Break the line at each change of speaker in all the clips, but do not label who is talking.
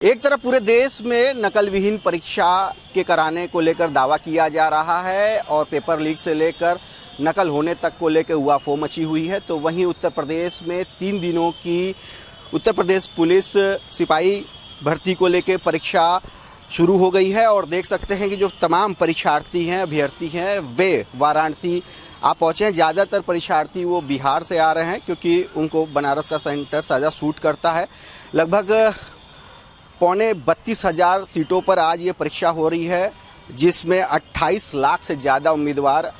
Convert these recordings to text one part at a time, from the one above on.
एक तरफ पूरे देश में नकल विहीन परीक्षा के कराने को लेकर दावा किया जा रहा है और पेपर लीक से लेकर नकल होने तक को लेकर उफाफ मची हुई है, तो वहीं उत्तर प्रदेश में 3 दिनों की उत्तर प्रदेश पुलिस सिपाही भर्ती को लेकर परीक्षा शुरू हो गई है। और देख सकते हैं कि जो तमाम परीक्षार्थी हैं, अभ्यर्थी हैं, वे वाराणसी आप पहुँचे हैं। ज़्यादातर परीक्षार्थी वो बिहार से आ रहे हैं क्योंकि उनको बनारस का सेंटर ज़्यादा सूट करता है। लगभग 32,500 सीटों पर आज ये परीक्षा हो रही है, जिसमें 28 लाख से ज़्यादा उम्मीदवार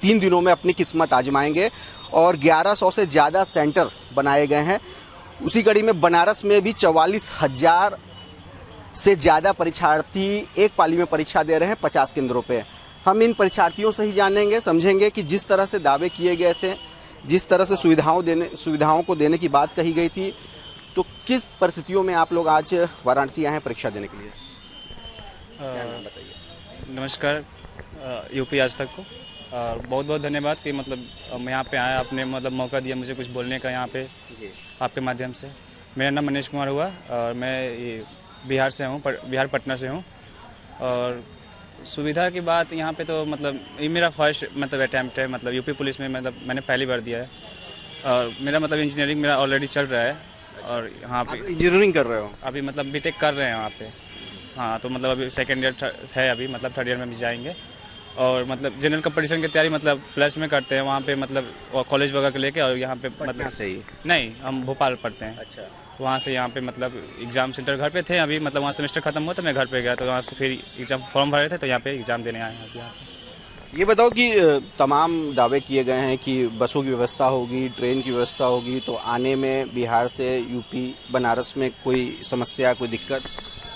3 दिनों में अपनी किस्मत आजमाएंगे और 1100 से ज़्यादा सेंटर बनाए गए हैं। उसी कड़ी में बनारस में भी 44,000 से ज़्यादा परीक्षार्थी एक पाली में परीक्षा दे रहे हैं 50 केंद्रों पे। हम इन परीक्षार्थियों से ही जानेंगे, समझेंगे कि जिस तरह से दावे किए गए थे, जिस तरह से सुविधाओं को देने की बात कही गई थी, तो किस परिस्थितियों में आप लोग आज वाराणसी आए हैं परीक्षा देने के लिए? बताइए।
नमस्कार यूपी आज तक को बहुत बहुत धन्यवाद कि मतलब मैं यहाँ पे आया, आपने मतलब मौका दिया मुझे कुछ बोलने का यहाँ पे आपके माध्यम से। मेरा नाम मनीष कुमार हुआ और मैं बिहार से हूँ, बिहार पटना से हूँ। और सुविधा की बात यहाँ पे तो मतलब ये मेरा फर्स्ट मतलब अटैम्प्ट है, मतलब यूपी पुलिस में मतलब मैंने पहली बार दिया है। और मेरा मतलब इंजीनियरिंग मेरा ऑलरेडी चल रहा है और यहाँ पे
इंजीनियरिंग कर रहे हो
अभी, मतलब बीटेक कर रहे हैं वहाँ पे। हाँ, तो मतलब अभी सेकेंड ईयर है, अभी मतलब थर्ड ईयर में भी जाएंगे। और मतलब जनरल कंपटीशन की तैयारी मतलब प्लस में करते हैं वहाँ पे, मतलब कॉलेज वगैरह के लेके। और यहाँ पे मतलब
सही
नहीं, हम भोपाल पढ़ते हैं।
अच्छा,
वहाँ से यहाँ पे मतलब एग्ज़ाम सेंटर घर पे थे अभी, मतलब वहाँ सेमेस्टर खत्म हुआ तो मैं घर पे गया, तो वहाँ से फिर एग्ज़ाम फॉर्म भरे थे तो यहाँ पे एग्ज़ाम देने आए हैं यहाँ पे।
ये बताओ कि तमाम दावे किए गए हैं कि बसों की व्यवस्था होगी, ट्रेन की व्यवस्था होगी, तो आने में बिहार से यूपी बनारस में कोई समस्या, कोई दिक्कत?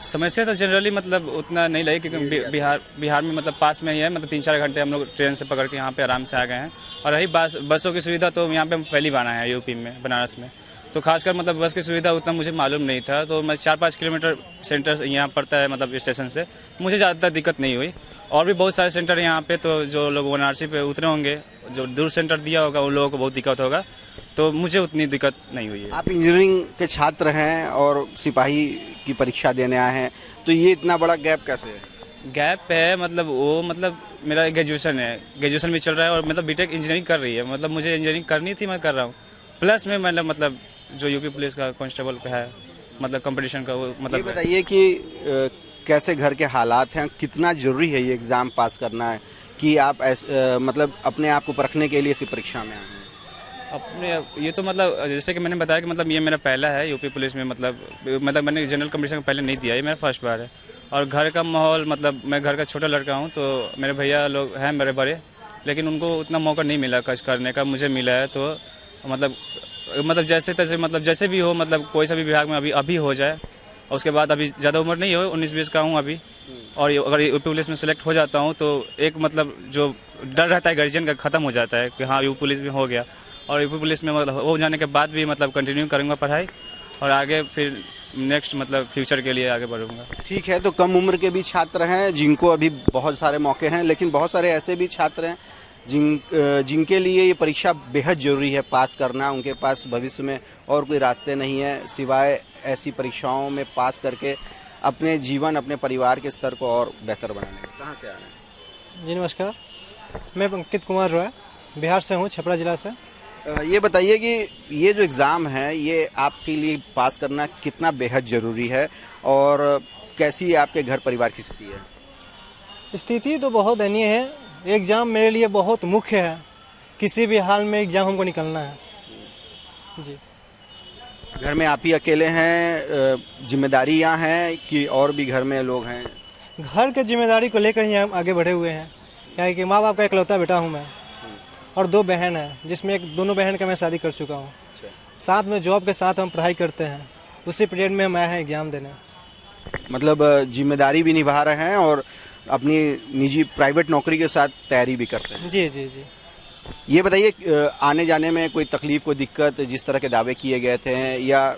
समस्या तो जनरली मतलब उतना नहीं लगी क्योंकि बिहार में मतलब पास में ही है, मतलब 3-4 घंटे हम लोग ट्रेन से पकड़ के यहाँ पे आराम से आ गए हैं। और रही बसों की सुविधा, तो यहाँ पे हम पहली बार आए हैं यूपी में, बनारस में, तो खासकर मतलब बस की सुविधा उतना मुझे मालूम नहीं था। तो मैं 4-5 किलोमीटर सेंटर यहाँ पड़ता है मतलब स्टेशन से, मुझे ज़्यादातर दिक्कत नहीं हुई। और भी बहुत सारे सेंटर यहाँ पे, तो जो लोग वाराणसी पे उतरे होंगे, जो दूर सेंटर दिया होगा, उन लोगों को बहुत दिक्कत होगा, तो मुझे उतनी दिक्कत नहीं हुई है।
आप इंजीनियरिंग के छात्र हैं और सिपाही की परीक्षा देने आए हैं, तो ये इतना बड़ा गैप कैसे है?
गैप है मतलब वो मतलब मेरा ग्रेजुएशन है, ग्रेजुएशन भी चल रहा है और मतलब बीटेक इंजीनियरिंग कर रही है, मतलब मुझे इंजीनियरिंग करनी थी, मैं कर रहा हूँ। प्लस में मतलब जो यूपी पुलिस का कांस्टेबल का है मतलब कंपटीशन का, वो मतलब।
ये बताइए कि कैसे घर के हालात हैं, कितना ज़रूरी है ये एग्ज़ाम पास करना है कि आप मतलब अपने आप को परखने के लिए इसी परीक्षा में आए हैं?
अपने ये तो मतलब जैसे कि मैंने बताया कि मतलब ये मेरा पहला है यूपी पुलिस में, मतलब मैंने जनरल कंपटीशन पहले नहीं दिया, ये मेरा फर्स्ट बार है। और घर का माहौल, मतलब मैं घर का छोटा लड़का हूँ, तो मेरे भैया लोग हैं मेरे बड़े, लेकिन उनको उतना मौका नहीं मिला कुछ करने का, मुझे मिला है। तो मतलब जैसे तैसे मतलब जैसे भी हो, मतलब कोई सा भी विभाग में अभी हो जाए, और उसके बाद अभी ज़्यादा उम्र नहीं हो, 19-20 का हूँ अभी। और अगर यूपी पुलिस में सेलेक्ट हो जाता हूँ तो एक मतलब जो डर रहता है गार्जियन का ख़त्म हो जाता है कि हाँ यूपी पुलिस में हो गया। और यूपी पुलिस में मतलब हो जाने के बाद भी मतलब कंटिन्यू करूँगा पढ़ाई और आगे फिर नेक्स्ट मतलब फ्यूचर के लिए आगे बढ़ूँगा।
ठीक है, तो कम उम्र के भी छात्र हैं जिनको अभी बहुत सारे मौके हैं, लेकिन बहुत सारे ऐसे भी छात्र हैं जिनके लिए ये परीक्षा बेहद ज़रूरी है पास करना। उनके पास भविष्य में और कोई रास्ते नहीं है सिवाय ऐसी परीक्षाओं में पास करके अपने जीवन, अपने परिवार के स्तर को और बेहतर बनाने के। कहाँ से आ रहे हैं?
जी नमस्कार, मैं अंकित कुमार रॉय, बिहार से हूँ, छपरा जिला से।
ये बताइए कि ये जो एग्ज़ाम है, ये आपके लिए पास करना कितना बेहद ज़रूरी है और कैसी आपके घर परिवार की स्थिति है?
स्थिति तो बहुत दयनीय है। एग्ज़ाम मेरे लिए बहुत मुख्य है, किसी भी हाल में एग्ज़ाम हमको निकलना है जी।
घर में आप ही अकेले हैं, जिम्मेदारियां हैं कि और भी घर में लोग हैं?
घर के जिम्मेदारी को लेकर ही हम आगे बढ़े हुए हैं, क्या कि माँ बाप का इकलौता बेटा हूँ मैं, और 2 बहन हैं जिसमें दोनों बहन का मैं शादी कर चुका हूँ। साथ में जॉब के साथ हम पढ़ाई करते हैं, उसी पीरियड में हम आए हैं एग्ज़ाम देने।
मतलब जिम्मेदारी भी निभा रहे हैं और अपनी निजी प्राइवेट नौकरी के साथ तैयारी भी करते हैं?
जी जी जी।
ये बताइए आने जाने में कोई तकलीफ, कोई दिक्कत, जिस तरह के दावे किए गए थे, या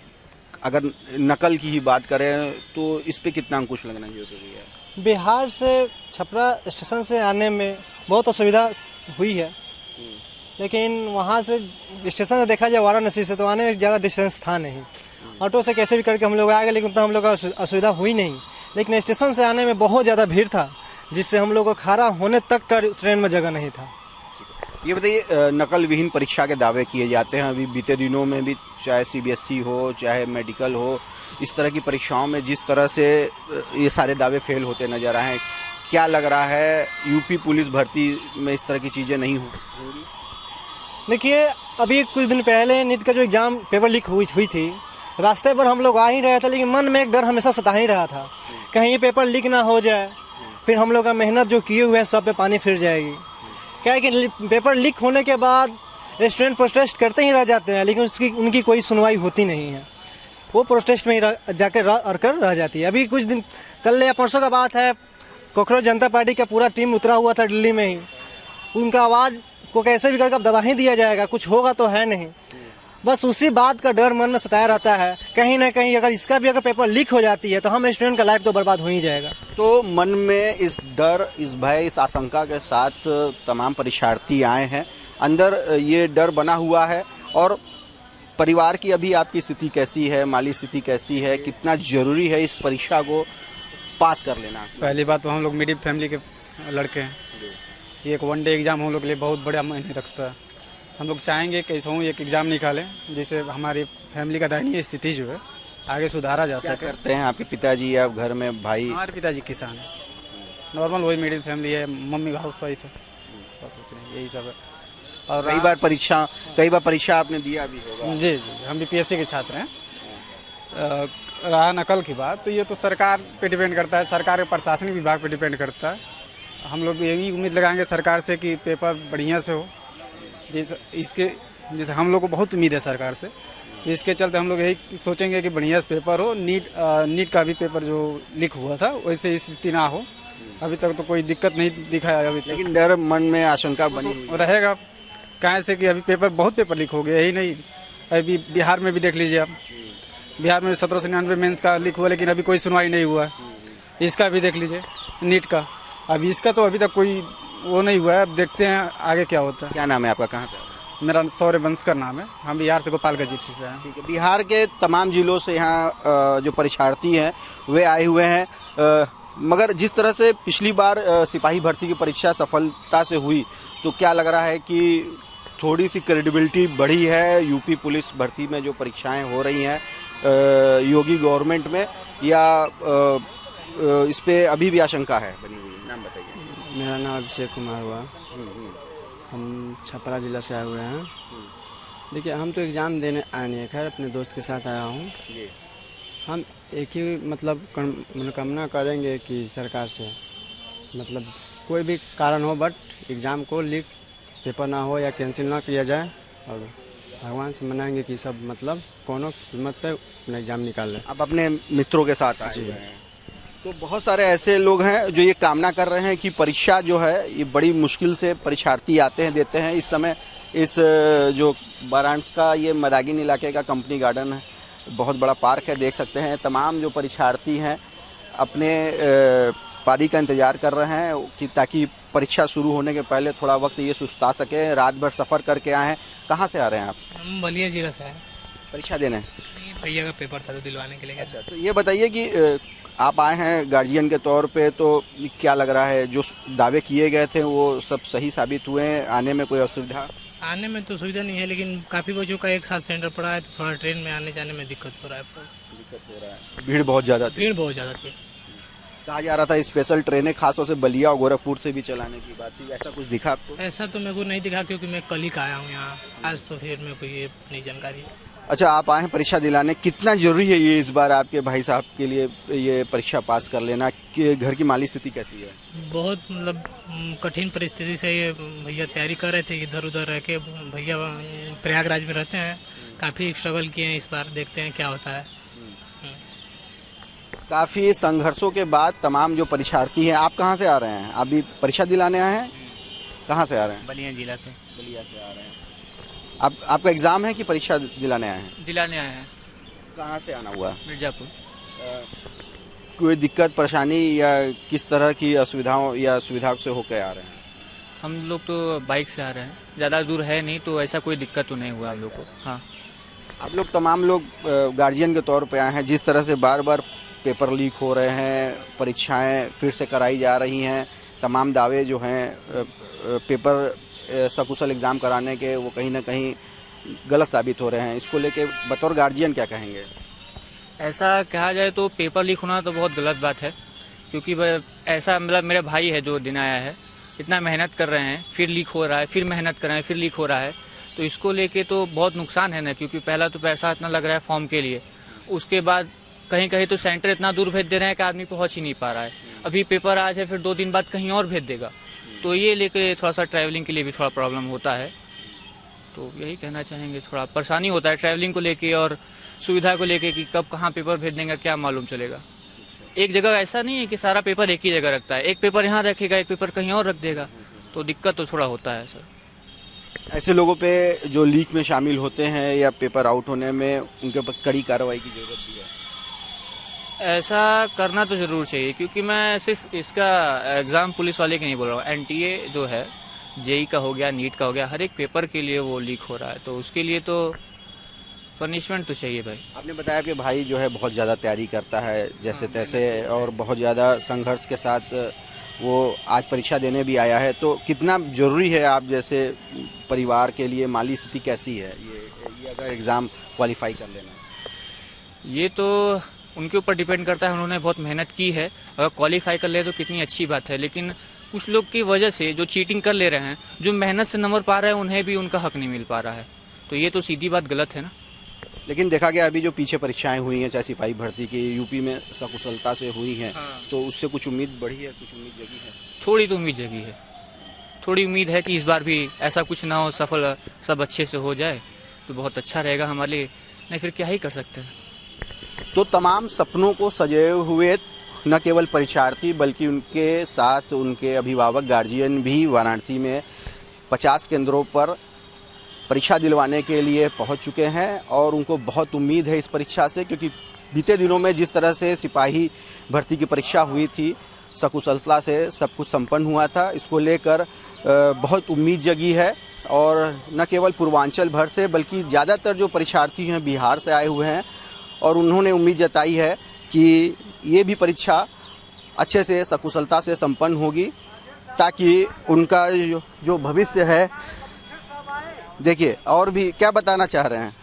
अगर नकल की ही बात करें तो इस पे कितना अंकुश लगना जरूरी है?
बिहार से छपरा स्टेशन से आने में बहुत असुविधा हुई है, लेकिन वहाँ से स्टेशन से देखा जाए वाराणसी से तो आने में ज़्यादा डिस्टेंस था नहीं। ऑटो से कैसे भी करके हम लोग आ गए, लेकिन उतना हम लोग का असुविधा हुई नहीं। लेकिन स्टेशन से आने में बहुत ज़्यादा भीड़ था, जिससे हम लोग को खड़ा होने तक का ट्रेन में जगह नहीं था।
ये बताइए, नकल विहीन परीक्षा के दावे किए जाते हैं। अभी बीते दिनों में भी चाहे सीबीएसई हो चाहे मेडिकल हो, इस तरह की परीक्षाओं में जिस तरह से ये सारे दावे फेल होते नजर आए हैं, क्या लग रहा है यूपी पुलिस भर्ती में इस तरह की चीज़ें नहीं होंगी?
देखिए, अभी कुछ दिन पहले नीट का जो एग्ज़ाम पेपर लीक हुई थी, रास्ते पर हम लोग आ ही रहे थे, लेकिन मन में एक डर हमेशा सता ही रहा था, कहीं ये पेपर लीक ना हो जाए, फिर हम लोग का मेहनत जो किए हुए हैं सब पे पानी फिर जाएगी। क्या है कि पेपर लीक होने के बाद स्टूडेंट प्रोटेस्ट करते ही रह जाते हैं, लेकिन उनकी कोई सुनवाई होती नहीं है, वो प्रोटेस्ट में ही जाकर अड़कर रह जाती है। अभी कुछ दिन कल या परसों का बात है, कॉकरोच जनता पार्टी का पूरा टीम उतरा हुआ था दिल्ली में ही। उनका आवाज़ को कैसे भी करके अब दबा ही दिया जाएगा, कुछ होगा तो है नहीं। बस उसी बात का डर मन में सताया रहता है, कहीं ना कहीं अगर इसका भी अगर पेपर लीक हो जाती है तो हम स्टूडेंट का लाइफ तो बर्बाद हो ही जाएगा।
तो मन में इस डर, इस भय, इस आशंका के साथ तमाम परीक्षार्थी आए हैं। अंदर ये डर बना हुआ है। और परिवार की अभी आपकी स्थिति कैसी है, माली स्थिति कैसी है, कितना जरूरी है इस परीक्षा को पास कर लेना?
पहली बात तो हम लोग मिडिल फैमिली के लड़के हैं, ये एक वन डे एग्ज़ाम हम लोग के लिए बहुत बड़ा मायने रखता है। हम लोग चाहेंगे कैसे हूँ एक एग्ज़ाम निकालें जिससे हमारी फैमिली का दयनीय स्थिति जो है आगे सुधारा जा
क्या
सके।
करते हैं आपके पिताजी या घर में भाई?
हमारे पिताजी किसान है, नॉर्मल वही मिडिल फैमिली है, मम्मी हाउस वाइफ है, और कुछ नहीं, यही सब है। और
कई बार परीक्षा आपने दिया भी होगा?
जी जी, हम बीपीएससी के छात्र हैं। रहा नकल की बात, तो ये तो सरकार पे डिपेंड करता है, सरकार के प्रशासनिक विभाग पे डिपेंड करता है। हम लोग यही उम्मीद लगाएंगे सरकार से कि पेपर बढ़िया से हो, जैसे हम लोग को बहुत उम्मीद है सरकार से, तो इसके चलते हम लोग यही सोचेंगे कि बढ़िया से पेपर हो। नीट का भी पेपर जो लीक हुआ था वैसे स्थिति ना हो। अभी तक तो कोई दिक्कत नहीं दिखाया अभी तक,
लेकिन डर मन में आशंका बनी
तो रहेगा। कहाँ से कि अभी बहुत पेपर लीक हो गया, यही नहीं, अभी बिहार में भी देख लीजिए आप, बिहार में 1799 मेंस का लीक हुआ, लेकिन अभी कोई सुनवाई नहीं हुआ। इसका भी देख लीजिए, नीट का, अभी इसका तो अभी तक कोई वो नहीं हुआ है। अब देखते हैं आगे क्या होता है।
क्या नाम है आपका, कहाँ से?
मेरा सौर्य बंसकर नाम है, हम बिहार से गोपालगंज से हैं।
ठीक है, बिहार के तमाम जिलों से यहाँ जो परीक्षार्थी हैं वे आए हुए हैं। मगर जिस तरह से पिछली बार सिपाही भर्ती की परीक्षा सफलता से हुई, तो क्या लग रहा है कि थोड़ी सी क्रेडिबिलिटी बढ़ी है यूपी पुलिस भर्ती में जो परीक्षाएं हो रही हैं योगी गवर्नमेंट में, या इस पे अभी भी आशंका है बनी हुई? नाम बताइए।
मेरा नाम अभिषेक कुमार हुआ, हम छपरा जिला से आए हुए हैं। देखिए, हम तो एग्ज़ाम देने आए नहीं है, खैर अपने दोस्त के साथ आया हूँ। हम एक ही मतलब मनोकामना करेंगे कि सरकार से मतलब कोई भी कारण हो, बट एग्ज़ाम को लीक पेपर ना हो या कैंसिल ना किया जाए, और भगवान से मनाएंगे कि सब मतलब कोनो कीमत पे अपना एग्ज़ाम निकाल लें।
आप अपने मित्रों के साथ आए हुए हैं, तो बहुत सारे ऐसे लोग हैं जो ये कामना कर रहे हैं कि परीक्षा जो है ये बड़ी मुश्किल से परीक्षार्थी आते हैं, देते हैं। इस समय इस जो वाराणसी का ये मदागिन इलाके का कंपनी गार्डन है, बहुत बड़ा पार्क है, देख सकते हैं। तमाम जो परीक्षार्थी हैं अपने पारी का इंतज़ार कर रहे हैं कि ताकि परीक्षा शुरू होने के पहले थोड़ा वक्त ये सुस्ता सके। रात भर सफ़र करके आए हैं। कहाँ से आ रहे हैं आप?
हम बलिया जिला से हैं।
परीक्षा देने?
ये भैया का पेपर था तो दिलवाने के लिए गया।
अच्छा, तो ये बताइए कि आप आए हैं गार्जियन के तौर पे, तो क्या लग रहा है जो दावे किए गए थे वो सब सही साबित हुए हैं? आने में कोई असुविधा?
आने में तो सुविधा नहीं है, लेकिन काफ़ी बच्चों का एक साथ सेंटर पड़ा है, तो थोड़ा ट्रेन में आने जाने में दिक्कत हो रहा है।
भीड़ बहुत ज़्यादा थी?
भीड़ बहुत ज़्यादा थी।
कहा जा रहा था स्पेशल ट्रेनें खासतौर से बलिया और गोरखपुर से भी चलाने की बात थी, ऐसा कुछ दिखा आपको?
ऐसा तो मेरे को नहीं दिखा, क्योंकि मैं कल ही का आया हूँ यहाँ, आज तो फिर मेरे को ये नहीं जानकारी है।
अच्छा, आप आए हैं परीक्षा दिलाने, कितना जरूरी है ये इस बार आपके भाई साहब के लिए ये परीक्षा पास कर लेना? कि घर की माली स्थिति कैसी है?
बहुत मतलब कठिन परिस्थिति से ये भैया तैयारी कर रहे थे, इधर उधर रह के। भैया प्रयागराज में रहते हैं, काफ़ी स्ट्रगल किए हैं इस बार, देखते हैं क्या होता है।
काफ़ी संघर्षों के बाद तमाम जो परीक्षार्थी हैं, आप कहाँ से आ रहे हैं? आप भी परीक्षा दिलाने आए हैं? कहाँ से आ रहे हैं?
बलिया जिला से।
बलिया से आ रहे हैं। आपका एग्ज़ाम है कि परीक्षा दिलाने आए हैं?
दिलाने आए हैं।
कहाँ से आना हुआ?
मिर्जापुर।
कोई दिक्कत परेशानी या किस तरह की असुविधाओं या सुविधाओं से होकर आ रहे हैं?
हम लोग तो बाइक से आ रहे हैं, ज़्यादा दूर है नहीं, तो ऐसा कोई दिक्कत तो नहीं हुआ हम लोग को। हाँ,
आप लोग तमाम लोग गार्जियन के तौर पे आए हैं, जिस तरह से बार बार पेपर लीक हो रहे हैं, परीक्षाएं फिर से कराई जा रही हैं, तमाम दावे जो हैं पेपर सकुशल एग्ज़ाम कराने के वो कहीं ना कहीं गलत साबित हो रहे हैं, इसको लेके बतौर गार्जियन क्या कहेंगे?
ऐसा कहा जाए तो पेपर लीक होना तो बहुत गलत बात है, क्योंकि ऐसा मतलब मेरा भाई है जो दिन आया है, इतना मेहनत कर रहे हैं, फिर लीक हो रहा है, फिर मेहनत कर रहे हैं, फिर लीक हो रहा है, तो इसको लेके तो बहुत नुकसान है ना। क्योंकि पहला तो पैसा इतना लग रहा है फॉर्म के लिए, उसके बाद कहीं कहीं तो सेंटर इतना दूर भेज दे रहे हैं कि आदमी पहुंच ही नहीं पा रहा है। अभी पेपर आज है, फिर 2 दिन बाद कहीं और भेज देगा, तो ये लेके थोड़ा सा ट्रैवलिंग के लिए भी थोड़ा प्रॉब्लम होता है। तो यही कहना चाहेंगे, थोड़ा परेशानी होता है ट्रैवलिंग को लेके और सुविधा को लेके कि कब कहाँ पेपर भेज देंगे क्या मालूम चलेगा। एक जगह ऐसा नहीं है कि सारा पेपर एक ही जगह रखता है, एक पेपर यहाँ रखेगा, एक पेपर कहीं और रख देगा, तो दिक्कत तो थोड़ा होता है सर।
ऐसे लोगों पे जो लीक में शामिल होते हैं या पेपर आउट होने में, उनके ऊपर कड़ी कार्रवाई की जरूरत भी है।
ऐसा करना तो ज़रूर चाहिए, क्योंकि मैं सिर्फ इसका एग्ज़ाम पुलिस वाले के नहीं बोल रहा हूँ, एनटीए जो है, जेई का हो गया, नीट का हो गया, हर एक पेपर के लिए वो लीक हो रहा है, तो उसके लिए तो पनिशमेंट तो चाहिए भाई।
आपने बताया कि भाई जो है बहुत ज़्यादा तैयारी करता है जैसे तैसे, और बहुत ज़्यादा संघर्ष के साथ वो आज परीक्षा देने भी आया है, तो कितना ज़रूरी है आप जैसे परिवार के लिए, माली स्थिति कैसी है ये अगर एग्ज़ाम क्वालिफाई कर लेना?
ये तो उनके ऊपर डिपेंड करता है, उन्होंने बहुत मेहनत की है, अगर क्वालिफाई कर ले तो कितनी अच्छी बात है। लेकिन कुछ लोग की वजह से जो चीटिंग कर ले रहे हैं, जो मेहनत से नंबर पा रहे हैं, उन्हें भी उनका हक नहीं मिल पा रहा है, तो ये तो सीधी बात गलत है ना।
लेकिन देखा गया अभी जो पीछे परीक्षाएं हुई हैं, चाहे सिपाही भर्ती की, यूपी में सकुशलता से हुई हैं, तो उससे कुछ उम्मीद बढ़ी है, कुछ उम्मीद जगी है?
थोड़ी तो उम्मीद जगी है, थोड़ी उम्मीद है कि इस बार भी ऐसा कुछ ना हो, सफल सब अच्छे से हो जाए तो बहुत अच्छा रहेगा हमारे लिए, नहीं फिर क्या ही कर सकते हैं।
तो तमाम सपनों को सजाए हुए न केवल परीक्षार्थी बल्कि उनके साथ उनके अभिभावक, गार्जियन भी वाराणसी में 50 केंद्रों पर परीक्षा दिलवाने के लिए पहुंच चुके हैं और उनको बहुत उम्मीद है इस परीक्षा से, क्योंकि बीते दिनों में जिस तरह से सिपाही भर्ती की परीक्षा हुई थी, सकुशलता से सब कुछ संपन्न हुआ था, इसको लेकर बहुत उम्मीद जगी है। और न केवल पूर्वांचल भर से बल्कि ज़्यादातर जो परीक्षार्थी हैं बिहार से आए हुए हैं, और उन्होंने उम्मीद जताई है कि ये भी परीक्षा अच्छे से सकुशलता से संपन्न होगी, ताकि उनका जो भविष्य है। देखिए, और भी क्या बताना चाह रहे हैं?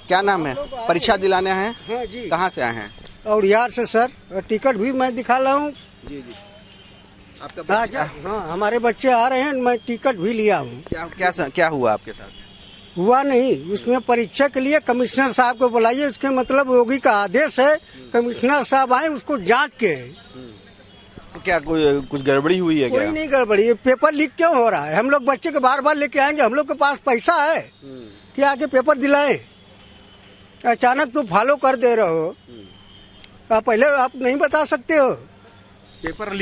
क्या नाम है? परीक्षा दिलाने हैं?
हाँ जी।
कहाँ से आए हैं?
और यार से सर, टिकट भी मैं दिखा रहा हूँ।
जी जी। आपका बच्चा?
हाँ, हमारे बच्चे आ रहे हैं, मैं टिकट भी लिया हूँ।
क्या हुआ आपके साथ?
हुआ नहीं, उसमें परीक्षा के लिए कमिश्नर साहब को बुलाइए, उसके मतलब योगी का आदेश है, कमिश्नर साहब आए उसको जांच के।
तो क्या कुछ गड़बड़ी हुई है?
कोई
क्या
नहीं गड़बड़ी, पेपर लीक क्यों हो रहा है? हम लोग बच्चे को बार बार लेके आएंगे, हम लोग के पास पैसा है कि आगे पेपर दिलाएं? अचानक तो फॉलो कर दे रहे हो, पहले आप नहीं बता सकते हो?
पेपर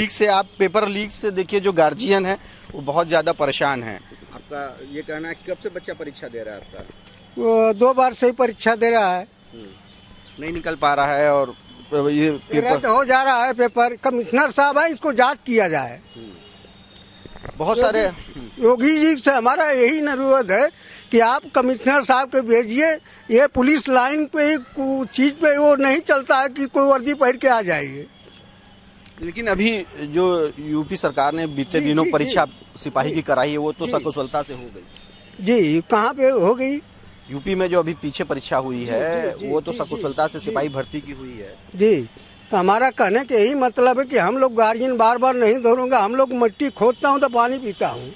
लीक से देखिए, जो गार्जियन है वो बहुत ज़्यादा परेशान है। आपका ये कहना है कि कब से बच्चा परीक्षा दे रहा है आपका?
वो 2 बार से ही परीक्षा दे रहा है,
नहीं निकल पा रहा है और ये पेपर
रद्द हो जा रहा है पेपर। कमिश्नर साहब है, इसको जांच किया जाए।
बहुत सारे
योगी जी से हमारा यही अनुरोध है कि आप कमिश्नर साहब के भेजिए, ये पुलिस लाइन पे चीज पे वो नहीं चलता है कि कोई वर्दी पहन के आ जाएगी।
लेकिन अभी जो यूपी सरकार ने बीते दिनों परीक्षा सिपाही की कराई है, वो तो सकुशलता से हो गई।
जी, कहाँ पे हो गई?
यूपी में जो अभी पीछे परीक्षा हुई है वो तो सकुशलता से सिपाही भर्ती की हुई है।
जी, तो हमारा कहने के यही मतलब है कि हम लोग गार्जियन बार बार नहीं दौड़ूंगा, हम लोग मिट्टी खोदता हूँ तो पानी पीता हूँ।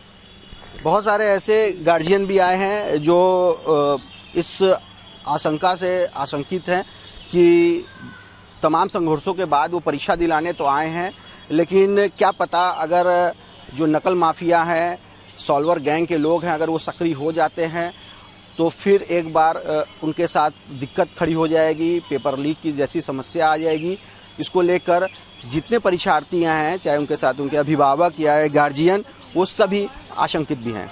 बहुत सारे ऐसे गार्जियन भी आए हैं जो इस आशंका से आशंकित हैं कि तमाम संघर्षों के बाद वो परीक्षा दिलाने तो आए हैं, लेकिन क्या पता अगर जो नकल माफिया हैं, सॉल्वर गैंग के लोग हैं, अगर वो सक्रिय हो जाते हैं तो फिर एक बार उनके साथ दिक्कत खड़ी हो जाएगी, पेपर लीक की जैसी समस्या आ जाएगी। इसको लेकर जितने परीक्षार्थी हैं, चाहे उनके साथ उनके अभिभावक या गार्जियन, वो सभी आशंकित भी हैं।